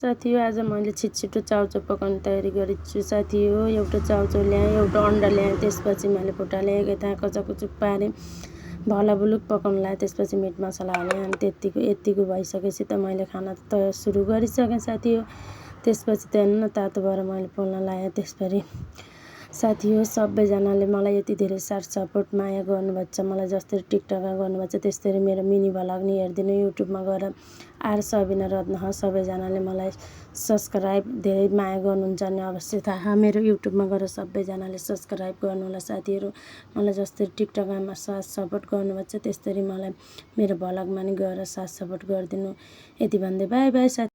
साथी हो आज मैले छिटो चाउचाउ पकाउने तयारी गरेको छु साथी हो। एउटा चाउचाउ ल्याएँ, एउटा अन्डा ल्याएँ, त्यसपछि मैले फुटा ल्याएँ, त्यहाँ कचाकुचुक पारेँ, भलाबुलुक पकाउनु लगाएँ, त्यसपछि मिट मसला हालेँ। अनि यत्तिको भइसकेपछि त मैले खाना त सुरु गरिसकेँ साथी हो। त्यसपछि त्यहाँदेखि तातो भएर मैले पोल्न लगाएँ। त्यसपछि साथी हो सबैजनाले मलाई यति धेरै साथ सपोर्ट माया गर्नुभएको छ, मलाई जसरी टिकटकमा गर्नुभएको छ त्यसरी मेरो मिनी भ्लग नि हेरिदिनु युट्युबमा गएर। आर सबिना रत्न सबैजनाले मलाई सब्सक्राइब धेरै माया गर्नुहुन्छ नि अवश्य थाहा, मेरो युट्युबमा गएर सबैजनाले सब्सक्राइब गर्नु होला साथीहरू। मलाई जसरी टिकटकमा साथ सपोर्ट गर्नुभएको छ त्यसरी मलाई मेरो भ्लगमा नि गएर साथ सपोर्ट गरिदिनु। यति भन्दै बाई बाई साथी।